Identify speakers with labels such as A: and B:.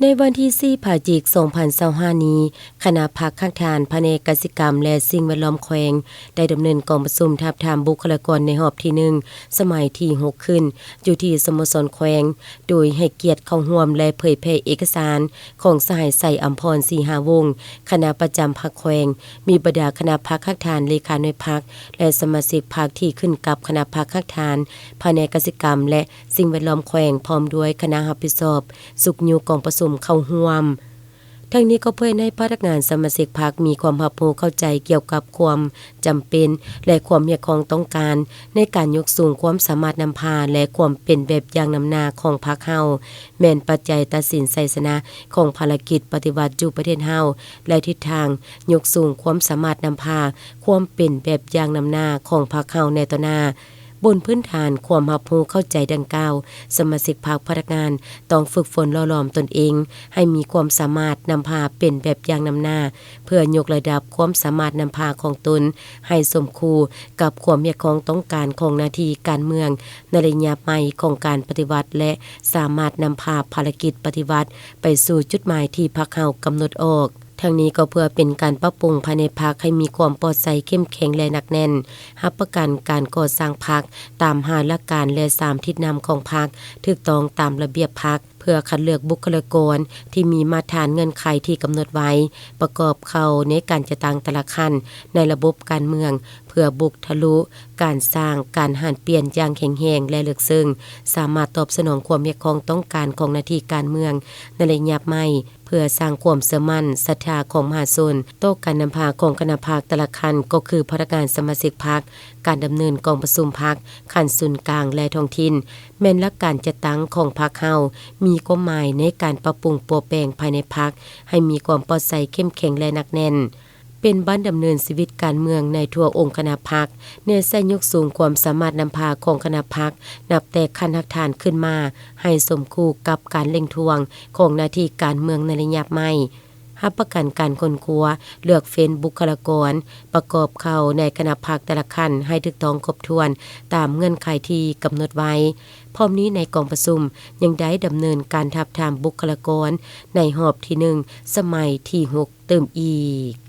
A: ในวันที่4พฤศจิกายน2025นี้คณะพักข้างทานแผนกกสิกรรมและสิ่งแวดล้อมแขวงได้ดำเนินกองประชุมทับทามบุคลากรในรอบที่1สมัยที่6ขึ้นอยู่ที่สโมสรแขวงโดยให้เกียรติเข้าร่วมและเผยแพร่เอกสารของสหายใส่อัมพรศรีหาวงศ์คณะประจำพรรคแขวงมีบรรดาคณะพรรคข้างทานเลขานุพรรคและสมาชิกพรรคที่ขึ้นกับคณะพรรคข้างทานแผนกกสิกรรมและสิ่งแวดล้อมแขวงพร้อมด้วยคณะรับผิดชอบสุขอยู่กองประชุมเข้าร่วมทั้งนี้ก็เพื่อให้พนักงานสมาชิกพรรคมีความรับรู้เข้าใจเกี่ยวกับความจำเป็นและความเรียกร้องต้องการในการยกสูงความสามารถนำพาและความเป็นแบบอย่างนำหน้าของพรรคเฮาแม่นปัจจัยตัดสินชัยชนะของภารกิจปฏิวัติอยู่ประเทศเฮาและทิศทางยกสูงความสามารถนำพาความเป็นแบบอย่างนำหน้าของพรรคเฮาในต่อหน้าบนพื้นฐานความรับรู้เข้าใจดังกล่าวสมาชิกพรรคพนักงานต้องฝึกฝนหล่อหลอมตนเองให้มีความสามารถนำพาเป็นแบบอย่างนำหน้าเพื่อยกระดับความสามารถนำพาของตนให้สมคู่กับความเรียกร้องต้องการของหน้าที่การเมืองในระยะใหม่ของการปฏิวัติและสามารถนำพาภารกิจปฏิวัติไปสู่จุดหมายที่พรรคเฮากำหนดออกทั้งนี้ก็เพื่อเป็นการปรับปรุงภายในพรรคให้มีความปลอดภัยเข้มแข็งและหนักแน่นรับประกันการก่อสร้างพรรคตาม5หลักการและ3ทิศนำของพรรคถูกต้องตามระเบียบพรรคเพื่อคัดเลือกบุคลากรที่มีมาตรฐานเงื่อนไขที่กำหนดไว้ประกอบเข้าในการจัดตั้งแต่ละขั้นในระบบการเมืองเพื่อบุกทะลุการสร้างการหันเปลี่ยนอย่างแข็งแรงและลึกซึ้งสามารถตอบสนองความเรียกร้องต้องการของหน้าที่การเมืองในระยะใหม่เพื่อสร้างความเชื่อมั่นศรัทธาของมหาชนต่อการนำพาของคณะพรรคแต่ละขั้นก็คือพนักงานสมาชิกพรรคการดำเนินกองประชุมพรรคขั้นศูนย์กลางและท้องถิ่นแม้นหลักการจัดตั้งของพรรคเฮามีความหมายในการปรับปรุงเปลี่ยนแปลงภายในพรรคให้มีความปลอดภัยเข้มแข็งและหนักแน่นเป็นบ้านดำเนินชีวิตการเมืองในทั่วองค์คณะพรรคเน้นใส่ยกสูงความสามารถนำพาของคณะพรรคนับแต่ขั้นหลักฐานขึ้นมาให้สมคู่กับการเร่งทวงของหน้าที่การเมืองในระยะใหม่รับประกันการค้นคว้าเลือกเฟ้นบุคลากรประกอบเข้าในคณะพรรคแต่ละขั้นให้ถูกต้องครบถ้วนตามเงื่อนไขที่กำหนดไว้พร้อมนี้ในกองประชุมยังได้ดำเนินการทับทามบุคลากรในรอบที่1สมัยที่6เติมอีก